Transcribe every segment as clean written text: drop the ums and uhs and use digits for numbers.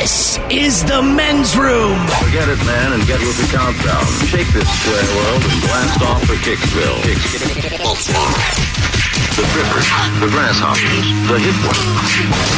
This is the men's room. Forget it, man, and get with the countdown. Shake this square world and blast off for Kicksville. The trippers, the grasshoppers, the hip ones,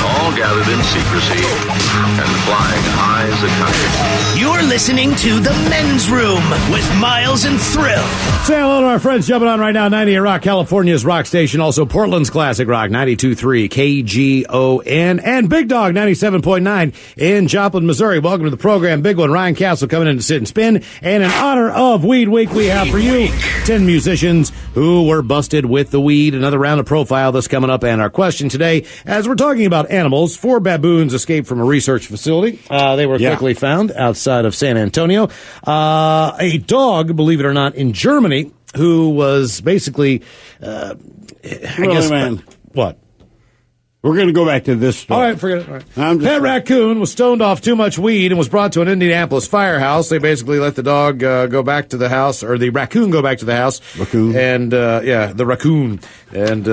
all gathered in secrecy and flying high as a kite. You're listening to the men's room with Miles and Thrill. Say hello to our friends jumping on right now. 98 Rock, California's rock station. Also Portland's classic rock, 92.3 KGON. And Big Dog, 97.9 in Joplin, Missouri. Welcome to the program. Big one. Ryan Castle coming in to sit and spin. And in honor of Weed Week, we have for you 10 musicians who were busted with the weed. Another round of profile that's coming up. And our question today, as we're talking about animals, 4 baboons escaped from a research facility. They were quickly found outside of San Antonio. A dog, believe it or not, in Germany, who was basically, I guess, man. What? We're going to go back to this story. All right, forget it. All right. Pet raccoon was stoned off too much weed and was brought to an Indianapolis firehouse. They basically let the dog go back to the house, or the raccoon go back to the house. Raccoon. And, the raccoon. And,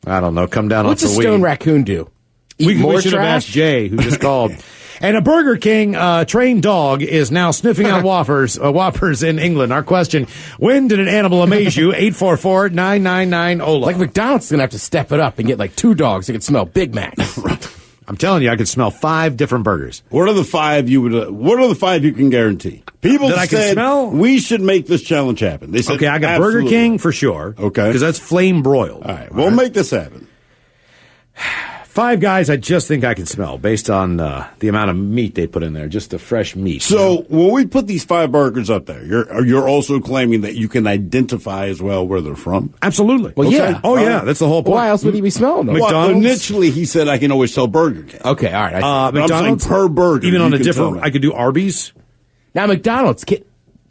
I don't know, come down on some weed. What's a stone raccoon do? We should have asked Jay, who just called. And a Burger King trained dog is now sniffing out Whoppers in England. Our question, when did an animal amaze you? 844-999-OLA. Like McDonald's is going to have to step it up and get like 2 dogs that can smell Big Macs. I'm telling you, I could smell 5 different burgers. What are the 5 you would? What are the 5 you can guarantee? People that I can said smell? We should make this challenge happen. They said, okay, I got absolutely. Burger King for sure. Okay, because that's flame broiled. All right, we'll make this happen. 5 guys I just think I can smell based on the amount of meat they put in there, just the fresh meat. So when we put these 5 burgers up there, you're also claiming that you can identify as well where they're from? Absolutely. Well, yeah. Oh, yeah, that's the whole point. Why else would he be smelling them? McDonald's? Well, initially, he said I can always tell Burger King. Okay, all right. McDonald's, per burger. Even on you a can different, tell me. I could do Arby's. Now, McDonald's,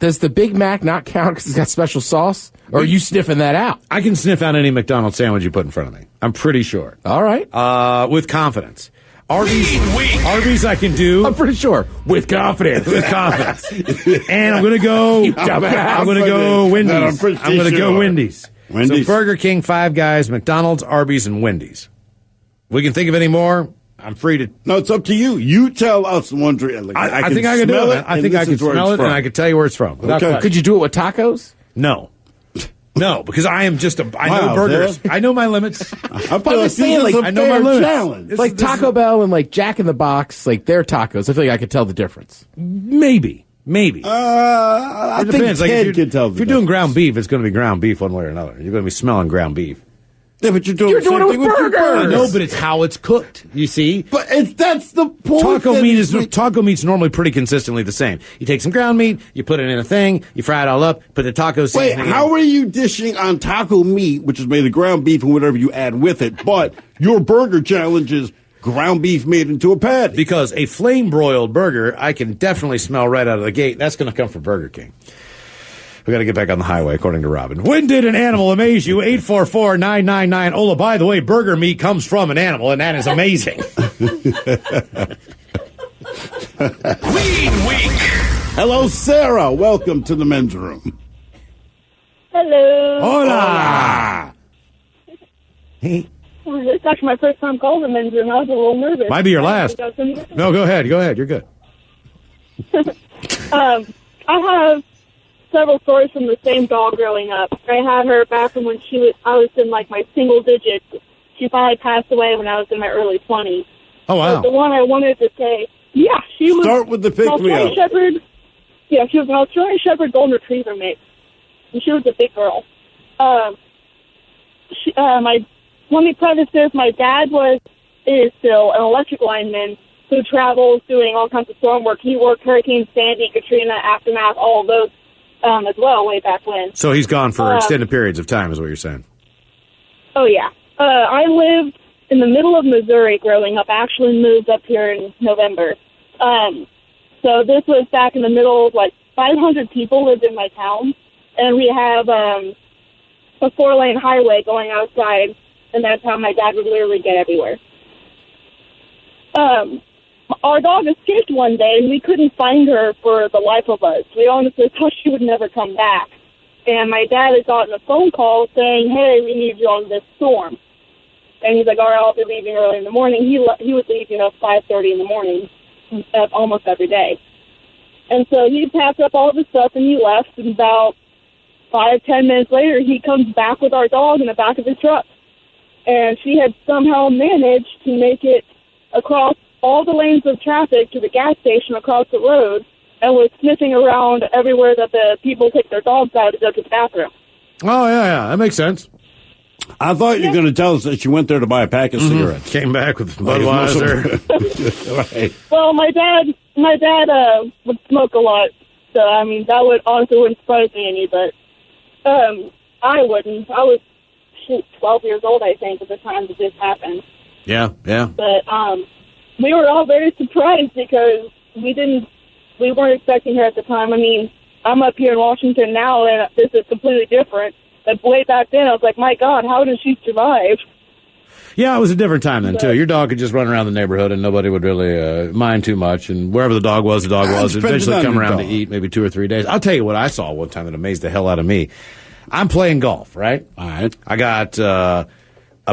does the Big Mac not count because it's got special sauce? Or are you sniffing that out? I can sniff out any McDonald's sandwich you put in front of me. I'm pretty sure. All right. With confidence. Arby's I can do. I'm pretty sure. With confidence. With confidence. And I'm going to go Wendy's. I'm going to go Wendy's. So Burger King, 5 guys, McDonald's, Arby's, and Wendy's. We can think of any more. I'm free to. No, it's up to you. You tell us the ones. I think I can do it. I think I can smell it, and I can tell you where it's from. Okay. Could you do it with tacos? No, because I am just I know burgers. I know my limits. I'm just saying, I know my limits. Challenge. Like Taco Bell and like Jack in the Box, like their tacos. I feel like I could tell the difference. Maybe. I It depends. think Ted could tell. If you're doing ground beef, it's going to be ground beef one way or another. You're going to be smelling ground beef. Yeah, but you're doing it with burgers. I know, but it's how it's cooked. You see, But that's the point. Taco meat's normally pretty consistently the same. You take some ground meat, you put it in a thing, you fry it all up, put the taco seasoning Wait, how are you dishing on taco meat, which is made of ground beef and whatever you add with it, but your burger challenge is ground beef made into a patty? Because a flame broiled burger, I can definitely smell right out of the gate. That's going to come from Burger King. We got to get back on the highway, according to Robin. When did an animal amaze you? 844-999-OLA. By the way, burger meat comes from an animal, and that is amazing. Weed Week. Hello, Sarah. Welcome to the men's room. Hello. Hola. Hey. Well, it's actually my first time calling the men's room. I was a little nervous. Might be your last. No, go ahead. You're good. I have several stories from the same dog growing up. I had her back from when I was in like my single digits. She finally passed away when I was in my early 20s. Oh, wow. But the one I wanted to say, she was Start with the pick me Australian up. Shepherd. Yeah, she was an Australian Shepherd Golden Retriever mix. And she was a big girl. Let me preface this. My dad is still an electric lineman who travels doing all kinds of storm work. He worked Hurricane Sandy, Katrina, Aftermath, all of those as well way back when. So he's gone for extended periods of time is what you're saying. Oh, yeah. I lived in the middle of Missouri growing up. I actually moved up here in November. So this was back in the middle of, 500 people lived in my town. And we have a 4-lane highway going outside, and that's how my dad would literally get everywhere. Our dog escaped one day, and we couldn't find her for the life of us. We honestly thought she would never come back. And my dad had gotten a phone call saying, hey, we need you on this storm. And he's like, all right, I'll be leaving early in the morning. He would leave, 5:30 in the morning. almost every day. And so he packed up all of his stuff and he left. And about 5-10 minutes later, he comes back with our dog in the back of his truck. And she had somehow managed to make it across all the lanes of traffic to the gas station across the road and was sniffing around everywhere that the people take their dogs out to go to the bathroom. Oh, yeah, that makes sense. I thought you were going to tell us that she went there to buy a pack of cigarettes. Came back with Budweiser. Right. Well, my dad would smoke a lot, so I mean that would honestly wouldn't surprise me any, but I wouldn't. I was 12 years old, I think, at the time that this happened. Yeah. But we were all very surprised because we weren't expecting her at the time. I mean, I'm up here in Washington now, and this is completely different. But way back then, I was like, my God, how did she survive? Yeah, it was a different time then, too. Your dog could just run around the neighborhood and nobody would really mind too much. And wherever the dog was, It'd eventually come around to eat maybe 2 or 3 days. I'll tell you what I saw one time that amazed the hell out of me. I'm playing golf, right? All right. I got a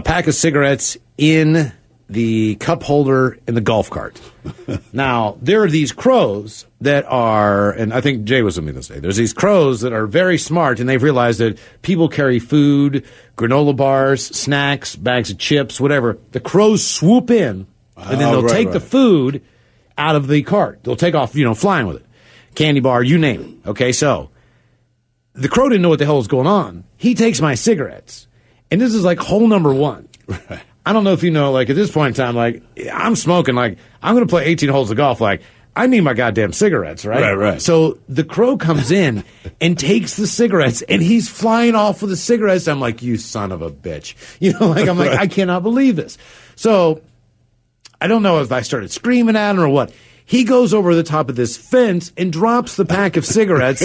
pack of cigarettes in the cup holder in the golf cart. Now, there are these crows that are, and I think Jay was with me this day, there's these crows that are very smart, and they've realized that people carry food, granola bars, snacks, bags of chips, whatever. The crows swoop in, and then they'll take the food out of the cart. They'll take off, flying with it. Candy bar, you name it. Okay, so the crow didn't know what the hell was going on. He takes my cigarettes, and this is like hole number one. Right. I don't know if you know, like, at this point in time, like, I'm smoking, like, I'm going to play 18 holes of golf, like, I need my goddamn cigarettes, right? Right. So the crow comes in and takes the cigarettes, and he's flying off with the cigarettes. I'm like, you son of a bitch. I'm like, I cannot believe this. So I don't know if I started screaming at him or what. He goes over the top of this fence and drops the pack of cigarettes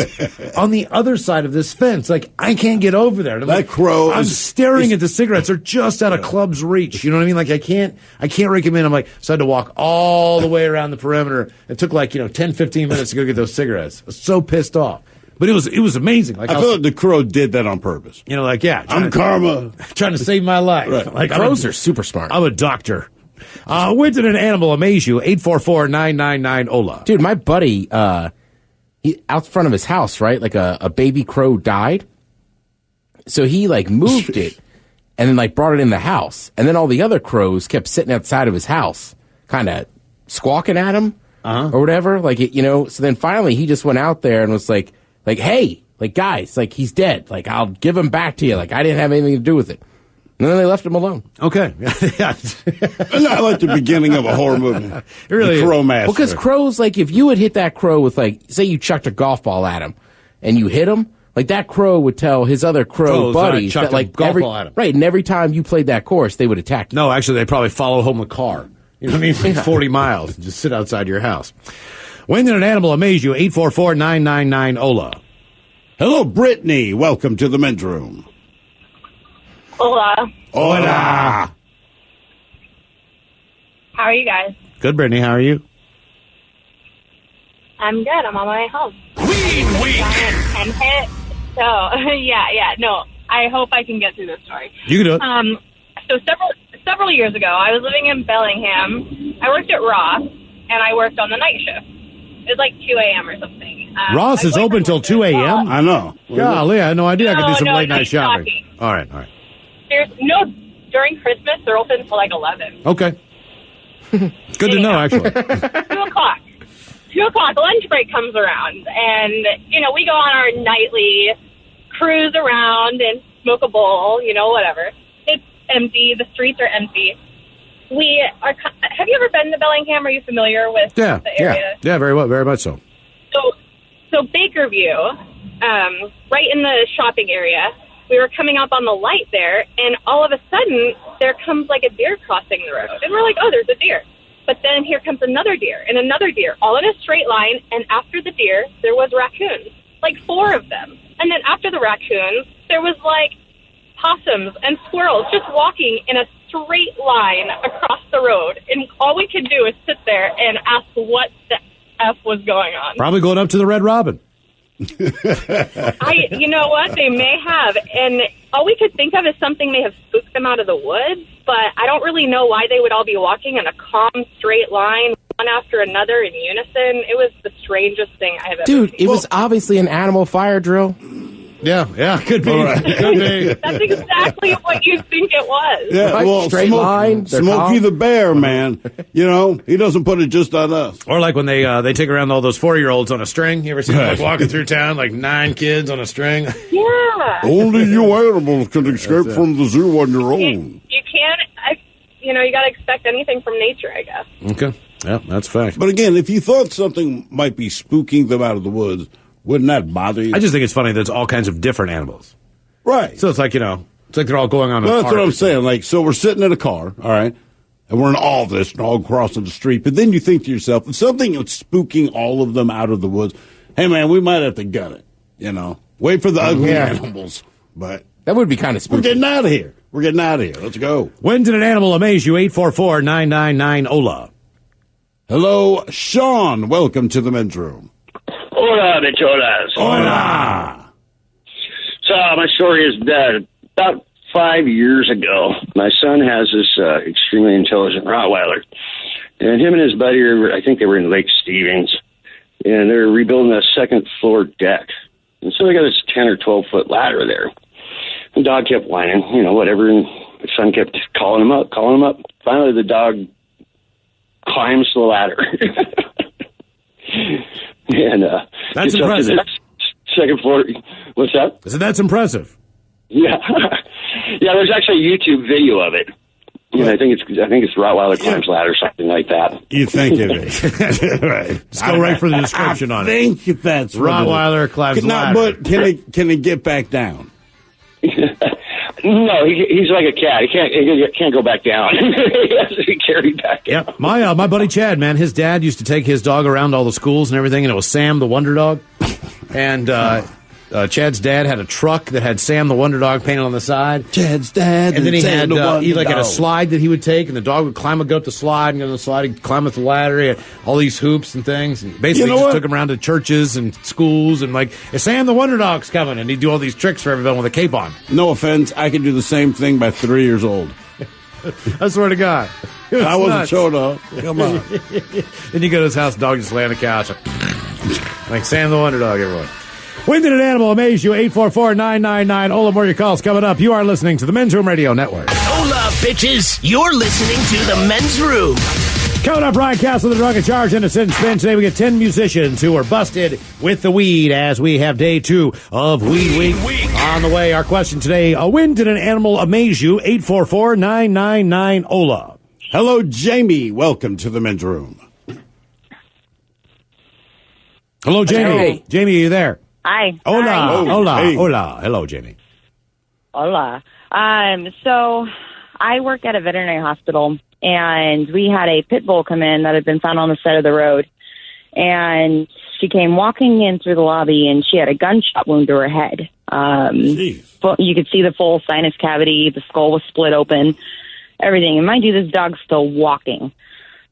on the other side of this fence. Like, I can't get over there. And I'm staring at the cigarettes. They're just out of club's reach. You know what I mean? Like, I can't rake them in. I'm like, so I had to walk all the way around the perimeter. It took 10, 15 minutes to go get those cigarettes. I was so pissed off. But it was amazing. Like, I feel like the crow did that on purpose. I'm karma. Trying to save my life. Right. Like, Crows are super smart. I'm a doctor. When did an animal amaze you? 844-999-OLA. Dude, my buddy, he out front of his house, right? Like a baby crow died. So he moved it and then brought it in the house. And then all the other crows kept sitting outside of his house, kind of squawking at him or whatever. So then finally he just went out there and was like, hey, guys, he's dead. I'll give him back to you. I didn't have anything to do with it. And then they left him alone. Okay. I like the beginning of a horror movie. It really the Crow Master. Well, because crows, if you would hit that crow with, say you chucked a golf ball at him and you hit him, that crow would tell his other crow buddies that, golf ball at him. Right, and every time you played that course, they would attack you. No, actually, they probably follow home the car. You know what I mean? 40 miles and just sit outside your house. When did an animal amaze you? 844-999-OLA. Hello, Brittany. Welcome to the men's room. Hola. Hola. How are you guys? Good, Brittany. How are you? I'm good. I'm on my way home. Weed week. And hit. So, no. I hope I can get through this story. You can do it. So several years ago, I was living in Bellingham. I worked at Ross, and I worked on the night shift. It was 2 a.m. or something. Ross is open till 2 a.m.? I know. Golly, I had no idea I could do some late night shopping. Shopping. All right. During Christmas, they're open until 11. Okay. Good to know, actually. 2 o'clock. 2 o'clock, lunch break comes around, and, we go on our nightly cruise around and smoke a bowl, whatever. It's empty. The streets are empty. Have you ever been to Bellingham? Are you familiar with the area? Yeah, very well, very much so. So Bakerview, right in the shopping area, we were coming up on the light there, and all of a sudden, there comes a deer crossing the road. And we're like, oh, there's a deer. But then here comes another deer, all in a straight line, and after the deer, there was raccoons, 4 of them. And then after the raccoons, there was, possums and squirrels just walking in a straight line across the road. And all we could do is sit there and ask what the F was going on. Probably going up to the Red Robin. You know what? They may have. And all we could think of is something may have spooked them out of the woods. But I don't really know why they would all be walking in a calm, straight line, one after another in unison. It was the strangest thing I have ever Dude, seen. it was obviously an animal fire drill. Yeah, could be. Could be. That's exactly what you think it was. Yeah, Right, well, straight line, they're Smokey calm. the Bear, man. You know, he doesn't put it just on us. Or like when they take around all those 4-year-olds on a string. You ever see them like walking through town, like 9 kids on a string? Yeah. Only you animals can escape from the zoo on your own. You can't, you got to expect anything from nature, I guess. Okay. Yeah, that's a fact. But again, if you thought something might be spooking them out of the woods, wouldn't that bother you? I just think it's funny that it's all kinds of different animals. Right. So it's like, it's like they're all going on a Well, that's park. what I'm saying. Like, so we're sitting in a car, all right, and we're in all this and all crossing the street. But then you think to yourself, if something is spooking all of them out of the woods, hey, man, we might have to gut it, Wait for the ugly animals. But That would be kind of spooky. we're getting out of here. Let's go. When did an animal amaze you? 844-999-OLA. Hello, Sean. Welcome to the men's room. Hola, bicholas. Hola. So my story is that about 5 years ago, my son has this extremely intelligent Rottweiler. And him and his buddy, I think they were in Lake Stevens, and they're rebuilding a second floor deck. And so they got this 10 or 12 foot ladder there. The dog kept whining, whatever, and my son kept calling him up. Finally, the dog climbs the ladder. And That's gets up to impressive. the second floor. What's that? So that's impressive. Yeah, yeah. There's actually a YouTube video of it. I think it's Rottweiler climbs ladder, something like that. You think it is. Right. Just go right for the description on it. I think that's what it is. Rottweiler climbs No, ladder. but can it get back down? No, he's like a cat. He can't go back down. He has to be carried back. Yep. My buddy Chad, man, his dad used to take his dog around all the schools and everything, and it was Sam the Wonder Dog. And Chad's dad had a truck that had Sam the Wonder Dog painted on the side. Chad's dad. And then he Sam had the Wonder he had a Dog. slide that he would take, and the dog would climb up the slide and go to the slide. He'd climb up the ladder. He had all these hoops and things. And basically, You know just what? took him around to churches and schools and like, Sam the Wonder Dog's coming, and he'd do all these tricks for everyone with a cape on. No offense, I could do the same thing by 3 years old. I swear to God, It was I wasn't nuts. showing up. Come on. Then you go to his house, dog just lay on the couch, like Sam the Wonder Dog. Everyone. When did an animal amaze you? 844-999-OLA. More of your calls coming up. You are listening to the Men's Room Radio Network. Hola, bitches. You're listening to the men's room. Coming up, Ryan Castle, the drunk and charge innocent spin. Today we get 10 musicians who were busted with the weed as we have day 2 of Weed Week. On the way, our question today, when did an animal amaze you? 844-999-OLA. Hello, Jamie. Welcome to the men's room. Hello, Jamie. Hey. Jamie, are you there? Hi. Hola. Hi. Hola. Hey. Hola. Hello, Jamie. Hola. So I work at a veterinary hospital, and we had a pit bull come in that had been found on the side of the road. And she came walking in through the lobby, and she had a gunshot wound to her head. You could see the full sinus cavity. The skull was split open, everything. And mind you, this dog's still walking.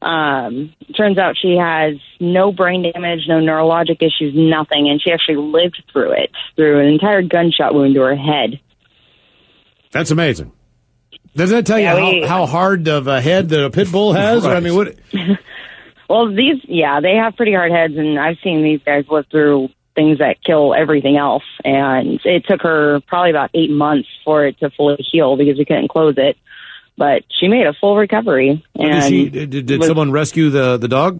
Turns out she has no brain damage, no neurologic issues, nothing. And she actually lived through it, through an entire gunshot wound to her head. That's amazing. Does that tell Yeah, you how hard of a head that a pit bull has? Or, I mean, what? Well, they have pretty hard heads, and I've seen these guys live through things that kill everything else. And it took her probably about 8 months for it to fully heal because we couldn't close it. But she made a full recovery. And Did someone rescue the dog?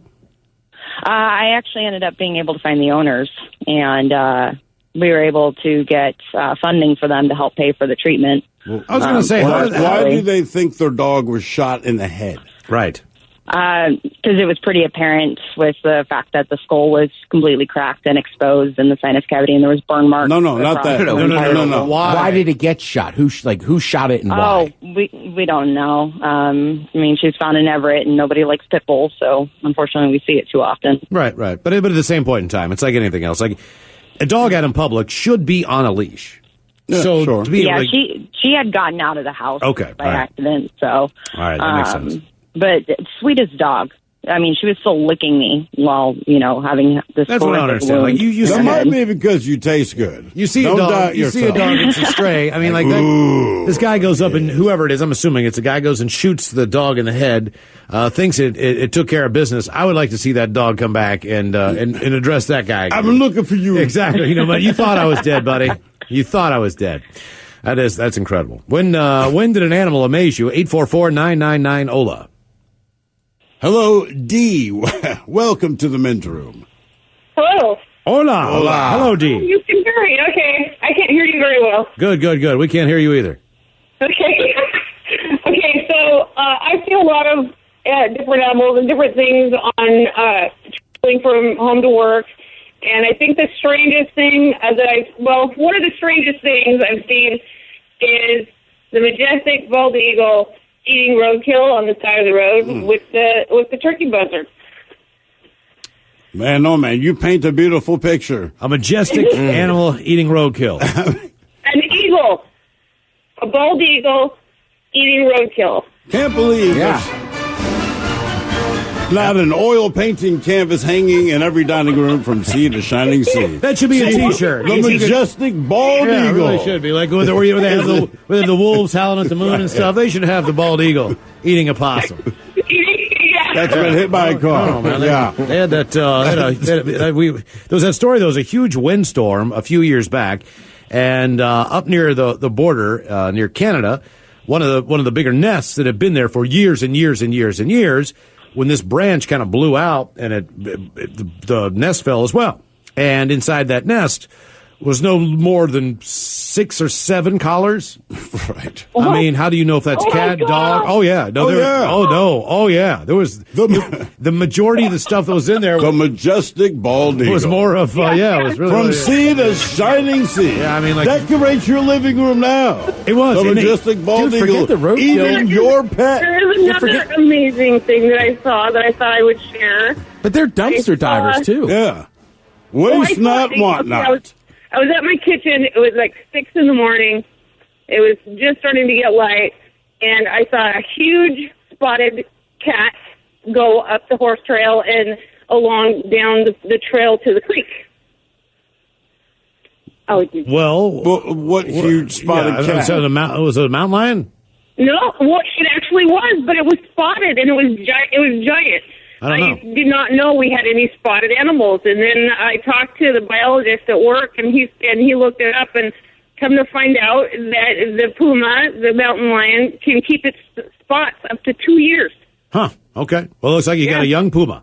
I actually ended up being able to find the owners, and we were able to get funding for them to help pay for the treatment. Well, I was going to say, Why do they think their dog was shot in the head? Right. Because it was pretty apparent with the fact that the skull was completely cracked and exposed in the sinus cavity, and there was burn marks. No, not across that. the entire skull. Why did it get shot? Who shot it and why? Oh, we don't know. I mean, she was found in Everett, and nobody likes pit bulls, so unfortunately we see it too often. Right. But at the same point in time, it's like anything else. Like a dog out in public should be on a leash. Yeah, so sure. to be Yeah, like, she had gotten out of the house Okay, by all right. accident, so. all right, that makes sense. But sweetest dog. I mean, she was still licking me while, having this. That's what I understand. wound Like you That see, might be because you taste good. you see Don't a dog. doubt You see a yourself. dog. It's a stray. I mean, like this guy goes up and whoever it is, I'm assuming it's a guy goes and shoots the dog in the head. Thinks it took care of business. I would like to see that dog come back and address that guy. I've been looking for you. Exactly. But you thought I was dead, buddy. You thought I was dead. That's incredible. When did an animal amaze you? 844-999-OLA. Hello, D. Welcome to the men's room. Hello. Hola. Hola. Hello, D. You can hear me. Okay. I can't hear you very well. Good. We can't hear you either. Okay. Okay, so I see a lot of different animals and different things on traveling from home to work. And I think the strangest thing one of the strangest things I've seen is the majestic bald eagle eating roadkill on the side of the road with the turkey buzzard. Man, no, man, you paint a beautiful picture. A majestic animal eating roadkill. An eagle, a bald eagle eating roadkill. Can't believe there's not an oil painting canvas hanging in every dining room from sea to shining sea. That should be a T-shirt. The majestic bald Yeah, it eagle. really should be. Like where they have the wolves howling at the moon and stuff. They should have the bald eagle eating a possum. That's been hit by a car. Oh, man, yeah. They had that. There was that story. There was a huge windstorm a few years back, and up near the border near Canada, one of the bigger nests that had been there for years and years and years and years. When this branch kind of blew out and the nest fell as well, and inside that nest was no more than 6 or 7 collars. Right. I mean, how do you know if that's cat, dog? Oh yeah, no, there was the majority of the stuff that was in there. The majestic bald eagle Was more of it was really from sea to shining sea. Yeah, I mean, like decorate your living room now. It was the and majestic bald dude, eagle forget the roadkill. eating your pet. There is another amazing thing that I saw that I thought I would share. But they're dumpster divers too. Yeah, waste not, want not. I was at my kitchen. It was like 6 in the morning. It was just starting to get light, and I saw a huge spotted cat go up the horse trail and along down the trail to the creek. Oh, What huge spotted cat? So was it a mountain lion? no! Well, it actually was, but it was spotted and it was giant. I don't know. did not know we had any spotted animals, and then I talked to the biologist at work, and he looked it up, and come to find out that the puma, the mountain lion, can keep its spots up to 2 years. Huh. Okay. Well, it looks like you got a young puma.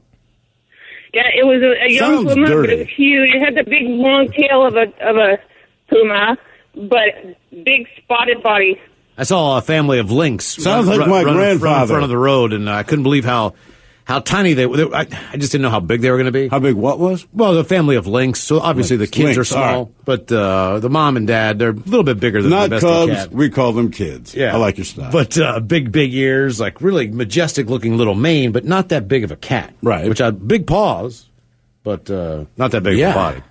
Yeah, it was a young Sounds puma, dirty. but it was huge. It had the big long tail of a puma, but big spotted body. I saw a family of lynx. Sounds like my run grandfather. in front of the road, and I couldn't believe how tiny they were. I just didn't know how big they were going to be. How big what was? Well, the family of lynx. So obviously the kids are Lynx, small, all right. but the mom and dad, they're a little bit bigger than Not the best cubs. cat. We call them kids. Yeah, I like your style. But big ears, like really majestic looking little mane, but not that big of a cat. Right. Which big paws, but not that big Yeah. of a body.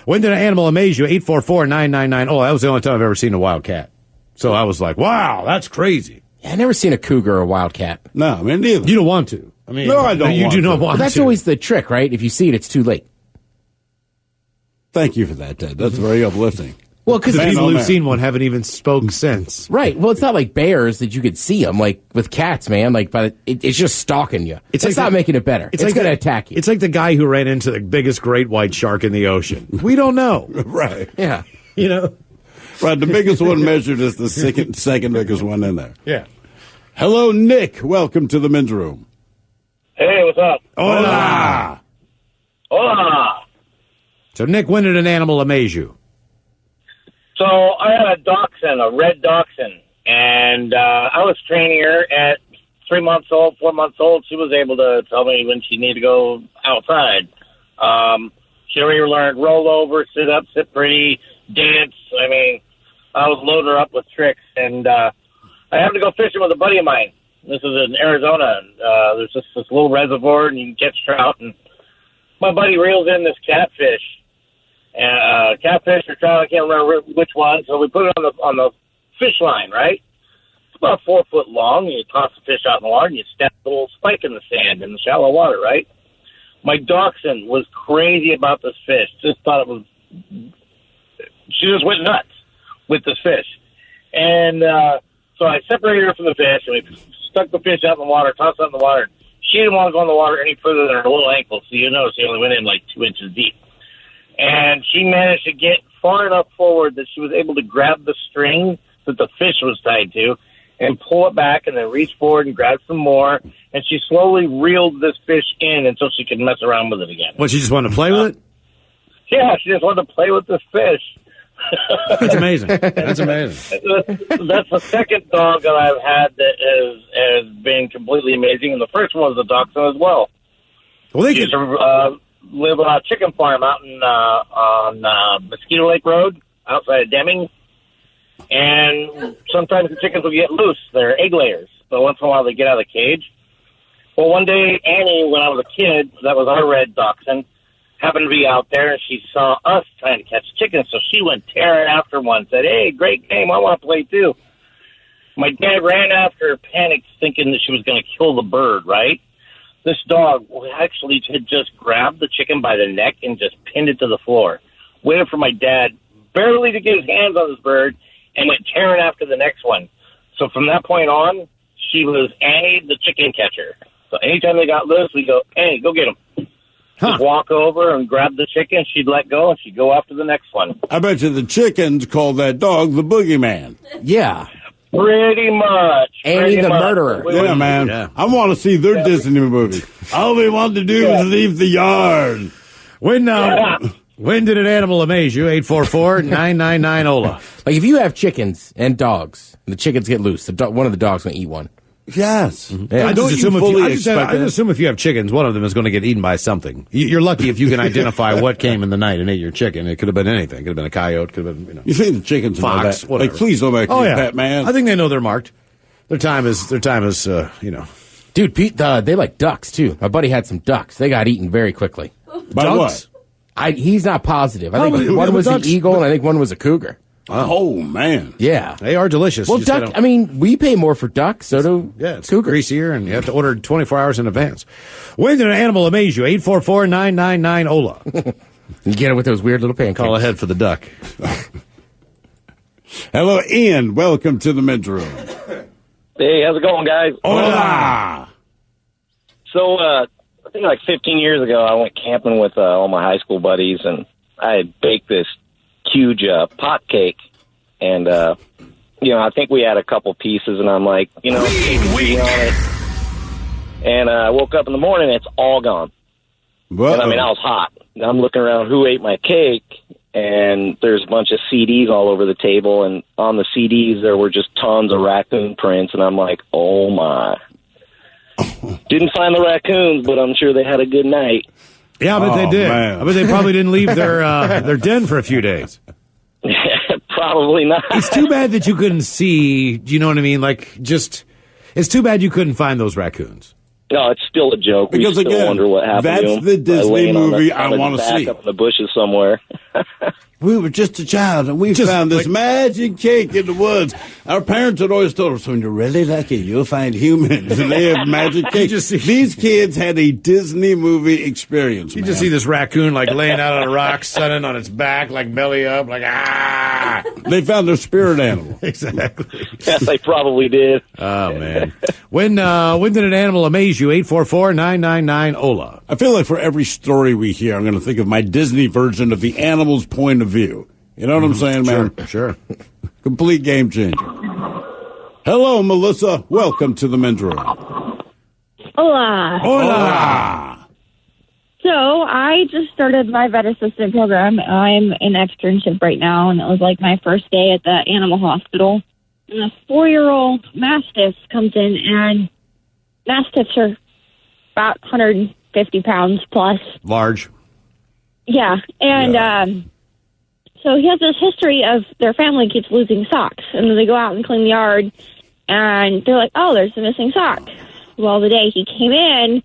When did an animal amaze you? 844-999. Oh, that was the only time I've ever seen a wild cat. So I was like, wow, that's crazy. Yeah, I never seen a cougar or a wildcat. No, I mean, neither. You don't want to. I mean, No, I don't You want do not to. want Well, that's to. always the trick, right? If you see it, it's too late. Thank you for that, Ted. That's very uplifting. Well, because the Man, people oh, who've man. seen one haven't even spoke since. Right. Well, it's not like bears that you could see them. Like with cats, man. Like, but it's just stalking you. It's like not the- making it better. It's like going to the- attack you. It's like the guy who ran into the biggest great white shark in the ocean. We don't know. Right. yeah. You know? Right. The biggest one measured is the second biggest one in there. Yeah. Hello, Nick. Welcome to the men's room. Hey, what's up? Hola. Hola. So, Nick, when did an animal amaze you? So I had a dachshund, a red dachshund, and I was training her at 3 months old, 4 months old. She was able to tell me when she needed to go outside. She already learned roll over, sit up, sit pretty, dance. I mean, I was loading her up with tricks, and I happened to go fishing with a buddy of mine. This is in Arizona. And, there's just this little reservoir, and you can catch trout. And my buddy reels in this catfish. Catfish or trout, I can't remember which one. So we put it on the fish line, right? about 4 foot long. You toss the fish out in the water, and you step a little spike in the sand in the shallow water, right? My dachshund was crazy about this fish. Just thought it was. She just went nuts with this fish, and so I separated her from the fish, and we stuck the fish out in the water, tossed it out in the water. She didn't want to go in the water any further than her little ankle, so you notice she only went in like 2 inches deep. And she managed to get far enough forward that she was able to grab the string that the fish was tied to and pull it back and then reach forward and grab some more. And she slowly reeled this fish in until she could mess around with it again. What, she just wanted to play with it? Yeah, she just wanted to play with this fish. That's amazing. That's amazing. That's the second dog that I've had that has been completely amazing. And the first one was a dachshund as well. Well, they used to live on a chicken farm out on Mosquito Lake Road outside of Deming. And sometimes the chickens will get loose. They're egg layers. So once in a while they get out of the cage. Well, one day, Annie, when I was a kid, that was our red dachshund, happened to be out there, and she saw us trying to catch chickens. So she went tearing after one, said, "Hey, great game. I want to play too." My dad ran after her, panicked, thinking that she was going to kill the bird, right? This dog actually had just grabbed the chicken by the neck and just pinned it to the floor. Waited for my dad barely to get his hands on this bird and went tearing after the next one. So from that point on, she was Annie the chicken catcher. So anytime they got loose, we go, "Annie, go get them." Just walk over and grab the chicken. She'd let go, and she'd go after the next one. I bet you the chickens call that dog the boogeyman. Yeah. Pretty much. Annie the murderer. Yeah, man. Yeah. I want to see their Disney movie. All we want to do is leave the yard. When did an animal amaze you? 844-999-OLA. Like, if you have chickens and dogs, and the chickens get loose, one of the dogs going to eat one. Yes. Mm-hmm. Yeah, I just assume if you have chickens, one of them is going to get eaten by something. You're lucky if you can identify what came in the night and ate your chicken. It could have been anything. It could have been a coyote. Could have been, You see the chickens fox, whatever. Like, please don't make me pet, man. I think they know they're marked. Their time is, Dude, Pete, they like ducks, too. My buddy had some ducks. They got eaten very quickly. By Ducks? what? He's not positive. I think one was an eagle, and I think one was a cougar. Oh, man. Yeah. They are delicious. Well, duck, we pay more for duck, so do it's cougars. Greasier, and you have to order 24 hours in advance. When did an animal amaze you? 844-999-OLA. You get it with those weird little pancakes. Call ahead for the duck. Hello, Ian. Welcome to the men's room. Hey, how's it going, guys? Hola. So, I think like 15 years ago, I went camping with all my high school buddies, and I had baked this huge pot cake, and I think we had a couple pieces, and I'm like, on it. And I woke up in the morning, and it's all gone. Whoa. And I was hot. I'm looking around who ate my cake, and there's a bunch of CDs all over the table, and on the CDs there were just tons of raccoon prints, and I'm like, oh my. Didn't find the raccoons, but I'm sure they had a good night. Yeah, I bet they did. Man. I bet they probably didn't leave their den for a few days. Probably not. It's too bad that you couldn't see, do you know what I mean? It's too bad you couldn't find those raccoons. No, it's still a joke. Because we still wonder what happened to him. That's the Disney movie I want to see. Up in the bushes somewhere. We were just a child, and we found this magic cake in the woods. Our parents had always told us, when you're really lucky, you'll find humans, and they have magic cake. These kids had a Disney movie experience, You just see this raccoon, laying out on a rock, sunning on its back, belly up, They found their spirit animal. Exactly. Yeah, they probably did. Oh, man. When did an animal amaze you? 844-999-OLA. I feel like for every story we hear, I'm going to think of my Disney version of the animal's point of view. You know what I'm saying, man? Sure. Complete game changer. Hello, Melissa. Welcome to the men's room. Hola. Hola. So I just started my vet assistant program. I'm in externship right now, and it was like my first day at the animal hospital. And a 4-year-old Mastiff comes in, and Mastiffs are about 150 pounds plus. Large. Yeah, and so he has this history of their family keeps losing socks, and then they go out and clean the yard, and they're like, oh, there's a missing sock. Well, the day he came in,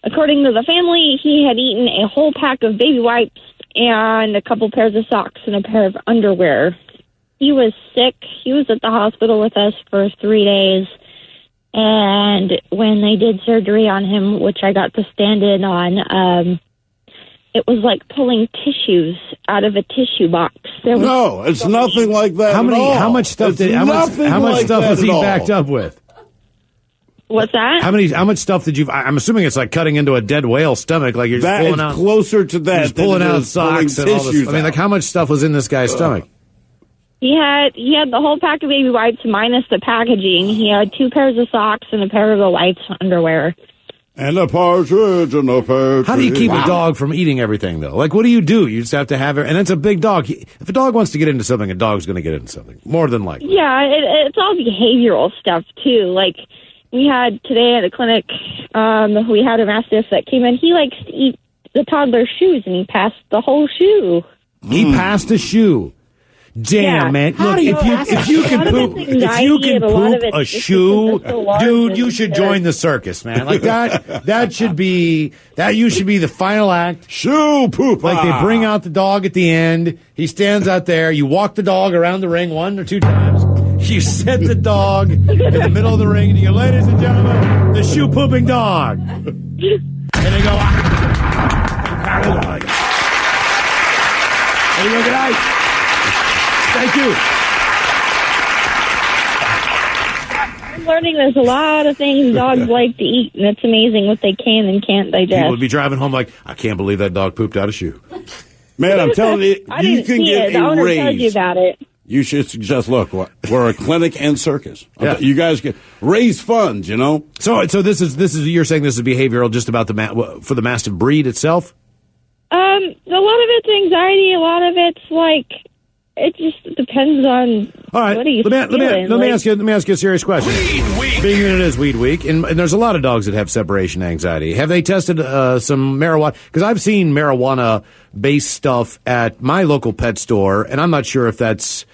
according to the family, he had eaten a whole pack of baby wipes and a couple pairs of socks and a pair of underwear. he was sick. He was at the hospital with us for 3 days. And when they did surgery on him, which I got to stand in on, it was like pulling tissues out of a tissue box. No, it's nothing like that. How much stuff did how much stuff was he backed up with? What's that? How much stuff did you? I'm assuming it's like cutting into a dead whale's stomach. Like you're just pulling out. Closer to that. Just pulling out socks and all this. I mean, like how much stuff was in this guy's stomach? He had the whole pack of baby wipes minus the packaging. He had 2 pairs of socks and a pair of the wipes underwear. And a partridge and a partridge. How do you keep a dog from eating everything, though? Like, what do? You just have to have it. And it's a big dog. If a dog wants to get into something, a dog's going to get into something. More than likely. Yeah, it's all behavioral stuff, too. Like, we had today at a clinic, we had a Mastiff that came in. He likes to eat the toddler's shoes, and he passed the whole shoe. He passed a shoe. Damn, man! Look, if you can poop a shoe, dude, you should join the circus, man. Like that should be the final act. Shoe poop. Like they bring out the dog at the end. He stands out there. You walk the dog around the ring 1 or 2 times. You set the dog in the middle of the ring, and you go, "Ladies and gentlemen, the shoe pooping dog." And they go, and you go, "Good night. Thank you." I'm learning there's a lot of things dogs like to eat, and it's amazing what they can and can't digest. People would be driving home like, I can't believe that dog pooped out a shoe. Man, I'm telling you, you can get a owner raise. tells you about it. You should suggest, look, we're a clinic and circus. Yeah. You guys can raise funds, you know? So this is you're saying this is behavioral just about for the Mastiff breed itself? A lot of it's anxiety. A lot of it's like, it just depends on. All right, what are you let me ask you a serious question. Weed Week. Being that it is Weed Week, and there's a lot of dogs that have separation anxiety. Have they tested some marijuana? Because I've seen marijuana-based stuff at my local pet store, and I'm not sure if that's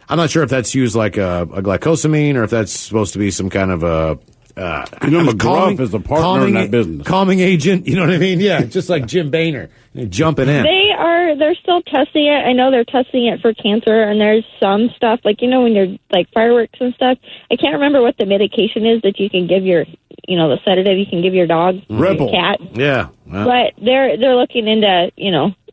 used like a glycosamine or if that's supposed to be some kind of a. McGruff is a partner in that business. Calming agent, you know what I mean? Yeah, just like Jim Boehner jumping in. They're still testing it. I know they're testing it for cancer, and there's some stuff, like, when you're, like, fireworks and stuff. I can't remember what the medication is that you can give your, the sedative you can give your dog, Rebel. your cat. Yeah. But they're looking into,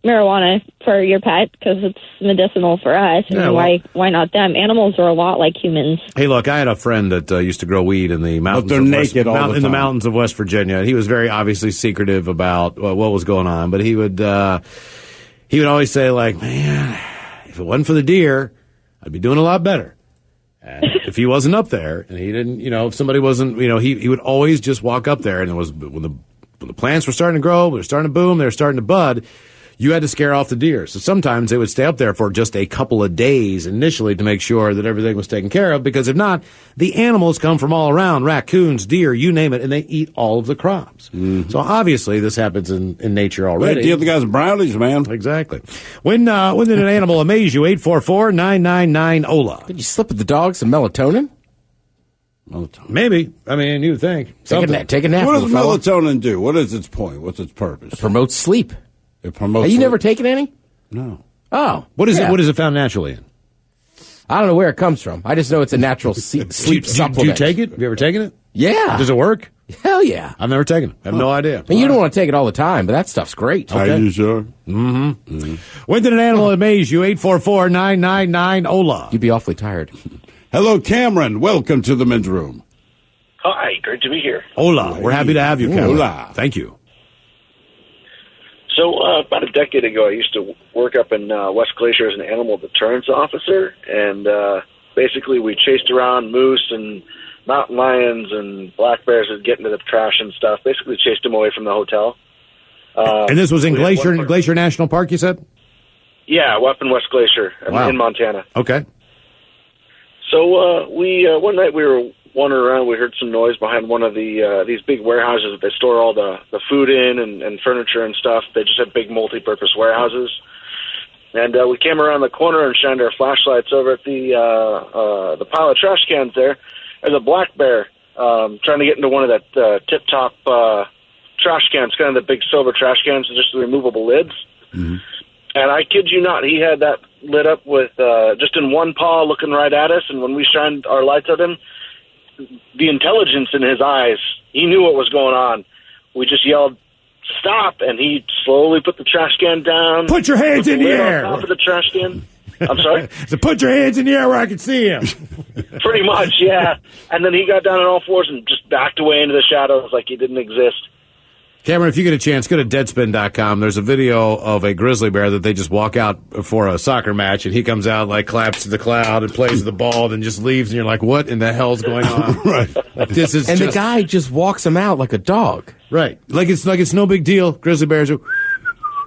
marijuana for your pet because it's medicinal for us. Yeah, why not them? Animals are a lot like humans. Hey, look, I had a friend that used to grow weed in the mountains. But they're naked all the time. In the mountains of West Virginia. And he was very obviously secretive about what was going on. But he would always say, like, man, if it wasn't for the deer, I'd be doing a lot better. And if he wasn't up there and he didn't, if somebody wasn't, he would always just walk up there. And it was when the plants were starting to grow, they were starting to boom, they were starting to bud. You had to scare off the deer. So sometimes they would stay up there for just a couple of days initially to make sure that everything was taken care of, because if not, the animals come from all around, raccoons, deer, you name it, and they eat all of the crops. Mm-hmm. So obviously this happens in nature already. Deal the guys brownies, man. Exactly. When did an animal amaze you? 844-999-OLA. Did you slip with the dog some melatonin? Maybe. I mean, you'd think. Take a nap. What does melatonin do? What is its point? What's its purpose? It promotes sleep. It promotes Have you sleep. never taken any? No. Oh. What is it? What is it found naturally in? I don't know where it comes from. I just know it's a natural sleep supplement. Do you take it? Have you ever taken it? Yeah. Does it work? Hell yeah. I've never taken it. I have no idea. I mean, you don't want to take it all the time, but that stuff's great. Are you sure? Mm-hmm. When did an animal amaze you? 844-999-OLA. You'd be awfully tired. Hello, Cameron. Welcome to the men's room. Hi, great to be here. Hola. We're happy to have you, Cameron. Hola. Thank you. So about a decade ago, I used to work up in West Glacier as an animal deterrence officer, and basically we chased around moose and mountain lions and black bears that get into the trash and stuff. Basically chased them away from the hotel. And this was in Glacier National Park, you said? Yeah, up in West Glacier in Montana. Okay. So we one night we were wandering around. We heard some noise behind one of these big warehouses that they store all the food in and furniture and stuff. They just had big multi-purpose warehouses. And we came around the corner and shined our flashlights over at the pile of trash cans there. There's a black bear trying to get into one of that tip-top trash cans, kind of the big silver trash cans with just the removable lids. Mm-hmm. And I kid you not, he had that lit up with just in one paw looking right at us, and when we shined our lights at him, the intelligence in his eyes, he knew what was going on. We just yelled, "Stop!" and he slowly put the trash can down. Put your hands in the air. On top of the trash can. I'm sorry? So put your hands in the air where I can see him. Pretty much, yeah. And then he got down on all fours and just backed away into the shadows like he didn't exist. Cameron, if you get a chance, go to Deadspin.com. There's a video of a grizzly bear that they just walk out for a soccer match, and he comes out, like, claps to the cloud and plays with the ball, and just leaves, and you're like, what in the hell's going on? Right. Like, this is And just... the guy just walks him out like a dog. Right. Like it's no big deal. Grizzly bears are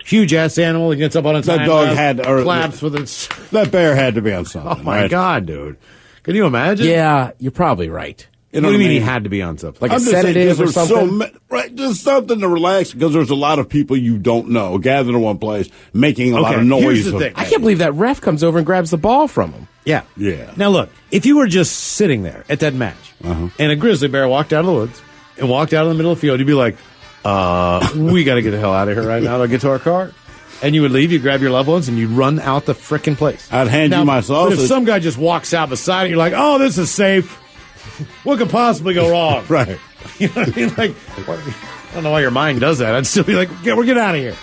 huge-ass animal. He gets up on its That hind dog legs, had... Or, claps with its... That bear had to be on something. Oh, my right? God, dude. Can you imagine? Yeah, you're probably right. What do you mean he had to be on something? Like I'm a just saying, sedative 'cause or there's something? right, just something to relax, because there's a lot of people you don't know gathered in one place making a lot of noise. Here's the thing. I can't believe that ref comes over and grabs the ball from him. Yeah. Yeah. Now, look, if you were just sitting there at that match, and a grizzly bear walked out of the woods and walked out in the middle of the field, you'd be like, we got to get the hell out of here right now to get to our car. And you would leave, you'd grab your loved ones, and you'd run out the frickin' place. I'd hand Now, you my But sausage. if some guy just walks out beside it, you're like, oh, this is safe. What could possibly go wrong? Right. You know what I mean? Like, I don't know why your mind does that. I'd still be like, get out of here.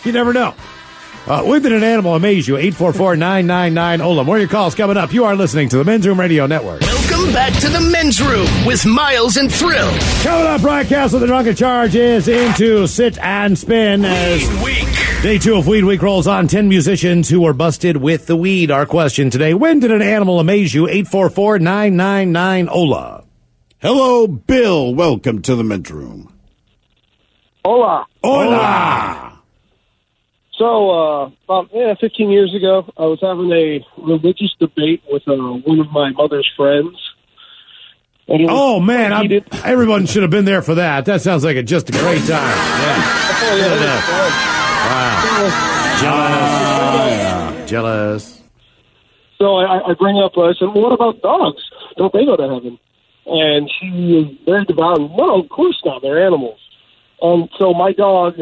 You never know. When did an animal amaze you? 844-999-OLA. More of your calls coming up. You are listening to the Men's Room Radio Network. Welcome back to the Men's Room with Miles and Thrill. Coming up, Brian Castle, the Drunken Charge is into Sit and Spin as Day 2 of Weed Week rolls on. 10 musicians who were busted with the weed. Our question today, when did an animal amaze you? 844-999-OLA. Hello, Bill. Welcome to the Men's Room. Hola. Hola. So, about 15 years ago, I was having a religious debate with one of my mother's friends. And it was Oh, man. heated. Everyone should have been there for that. That sounds like just a great time. Oh, yeah, Wow. Jealous. So I bring up, I said, well, what about dogs? Don't they go to heaven? And she was very devout. No, of course not. They're animals. And so my dog,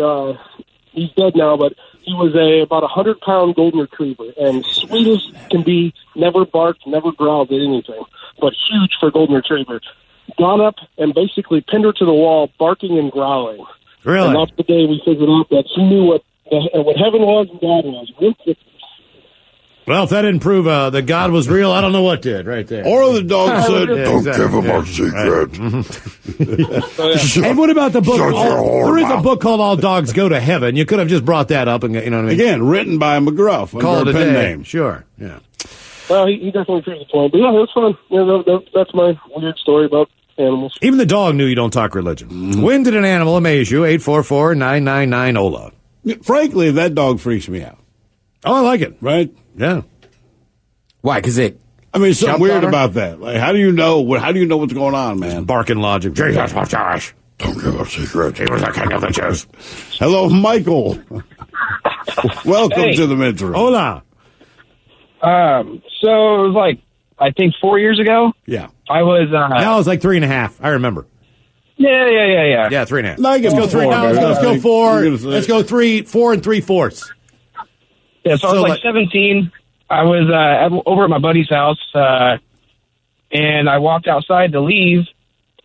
he's dead now, but he was about 100-pound golden retriever, and sweet as can be, never barked, never growled at anything, but huge for a golden retriever. Gone up and basically pinned her to the wall, barking and growling. Really? And that's the day we figured out that she knew what heaven was and God was. Real quick. Well, if that didn't prove that God was real, I don't know what did right there. Or the dog said, Yeah, don't exactly. give him Yeah. our secret. And what about the book? Shut your whore There is a mouth. book called All Dogs Go to Heaven. You could have just brought that up and, you know what I mean? Again, written by McGruff Call under it a a pen day. name. Sure, yeah. Well, he definitely proved the point. But yeah, it was fun. Yeah, that's my weird story about animals. Even the dog knew you don't talk religion. When did an animal amaze you? 844-999-OLA. Frankly, that dog freaks me out. Oh, I like it. Right? Yeah. Why? Because it... I mean, something Jumped weird on her? about that. Like, how do you know? How do you know what's going on, man? Barking logic. Jesus, oh, Josh. Don't give a secret. He was a king of the Jews. Hello, Michael. Welcome Hey. to the Men's Room. Hola. So it was like, I think 4 years ago. Yeah. I was, Now it's like 3.5. I remember. yeah. Yeah, 3.5. No, I guess Let's go 3. four, No, man. let's go You're 4. gonna say- Let's go 4 3/4. Yeah, so I was So, like like- 17. I was over at my buddy's house, and I walked outside to leave,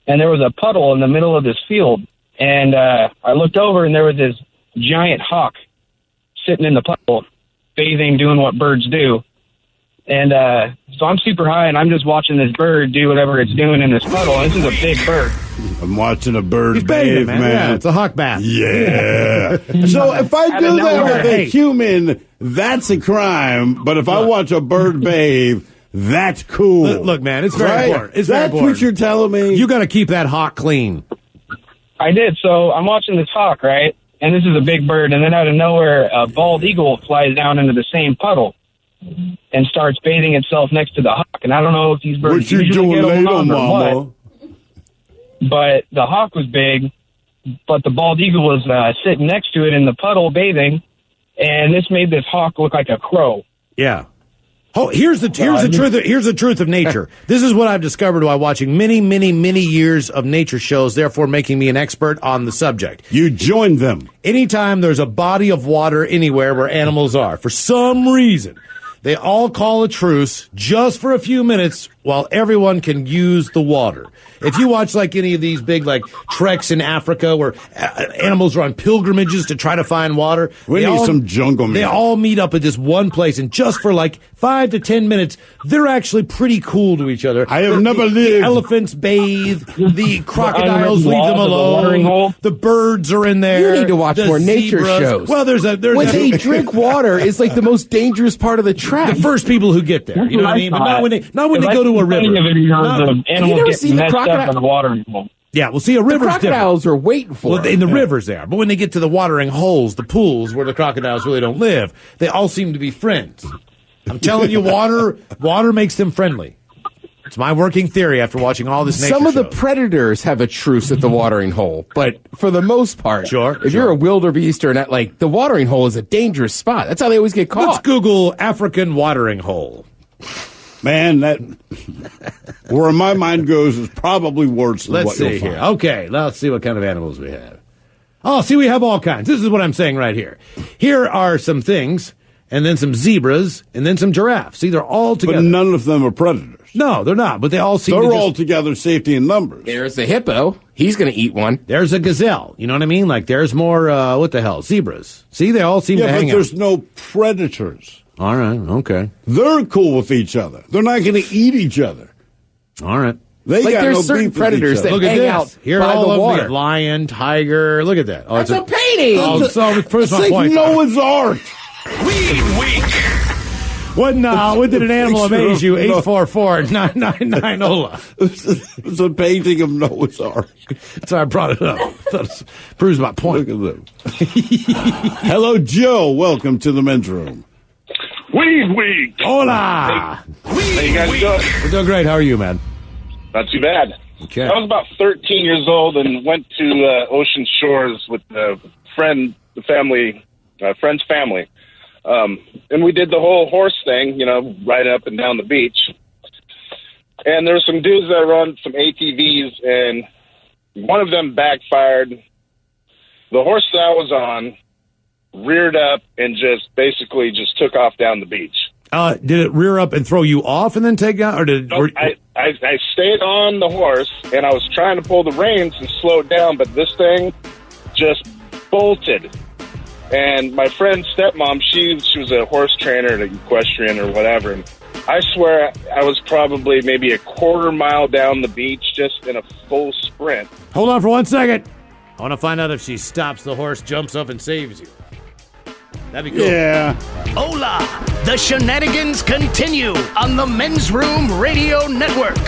and there was a puddle in the middle of this field. And I looked over, and there was this giant hawk sitting in the puddle, bathing, doing what birds do. And so I'm super high, and I'm just watching this bird do whatever it's doing in this puddle. And this is a big bird. I'm watching a bird He's bathe, bathing, man. Yeah, it's a hawk bath. Yeah. So if I Out do of that nowhere. with a Hey. human, that's a crime. But if I watch a bird bathe, that's cool. Look, man, it's very Right? important. It's very That's important. what you're telling me? You got to keep that hawk clean. I did. So I'm watching this hawk, right? And this is a big bird. And then out of nowhere, a bald eagle flies down into the same puddle and starts bathing itself next to the hawk. And I don't know if these birds What you usually doing get later, along or mama? what, but the hawk was big, but the bald eagle was sitting next to it in the puddle bathing, and this made this hawk look like a crow. Yeah. Oh, here's the truth. Here's the truth of nature. This is what I've discovered while watching many years of nature shows, therefore making me an expert on the subject. You joined them. Anytime there's a body of water anywhere where animals are, for some reason, They all call a truce just for a few minutes while everyone can use the water. If you watch like any of these big like treks in Africa where animals are on pilgrimages to try to find water, we need some jungle meat. They all meet up at this one place, and just for like 5 to 10 minutes, they're actually pretty cool to each other. I have never lived. The elephants bathe. The crocodiles leave them alone. The birds are in there. You need to watch more nature shows. Well, there's when they drink water is like the most dangerous part of the trek. The first people who get there, you know what I mean? But not when they go to a river. Have you never seen the crocodile in the watering hole? Yeah, well, see, a river's different. The crocodiles are waiting for in the rivers there. But when they get to the watering holes, the pools where the crocodiles really don't live, they all seem to be friends. I'm telling you, water makes them friendly. It's my working theory after watching all this nature Some of the shows. predators have a truce at the watering hole, but for the most part, if you're a wildebeest or not, like the watering hole is a dangerous spot. That's how they always get caught. Let's Google African watering hole. Man, that where my mind goes is probably worse than Let's what see you'll find. here. Okay, let's see what kind of animals we have. Oh, see, we have all kinds. This is what I'm saying right here. Here are some things, and then some zebras, and then some giraffes. See, they're all together. But none of them are predators. No, they're not, but they all seem They're to all together, safety in numbers. There's the hippo. He's going to eat one. There's a gazelle. You know what I mean? Like, there's more, what the hell, zebras. See, they all seem to hang but out. there's no predators. All right, okay. They're cool with each other. They're not going to eat each other. All right. They Like, got there's no certain beef with predators each that other. Look at hang this. out Here by all the of water. them. Lion, tiger. Look at that. Oh, That's a painting. Oh, so proves my It's like point. Noah's Ark. Week. What did an animal amaze you? 844-999-OLA. It's a painting of Noah's Ark. That's why I brought it up. That proves my point. Look at them. Hello, Joe. Welcome to the men's room. Week. Hola. How you guys doing? We're doing great. How are you, man? Not too bad. Okay. I was about 13 years old and went to Ocean Shores with a friend's family. And we did the whole horse thing, riding up and down the beach. And there were some dudes that run some ATVs, and one of them backfired. The horse that I was on reared up and just basically took off down the beach. Did it rear up and throw you off and then take out? Or did Nope, I stayed on the horse, and I was trying to pull the reins and slow it down, but this thing just bolted. And my friend's stepmom, she was a horse trainer at equestrian or whatever, and I swear I was probably maybe a quarter mile down the beach just in a full sprint. Hold on for 1 second. I want to find out if she stops the horse, jumps up, and saves you. That'd be cool. Yeah. Hola. The shenanigans continue on the Men's Room Radio Network.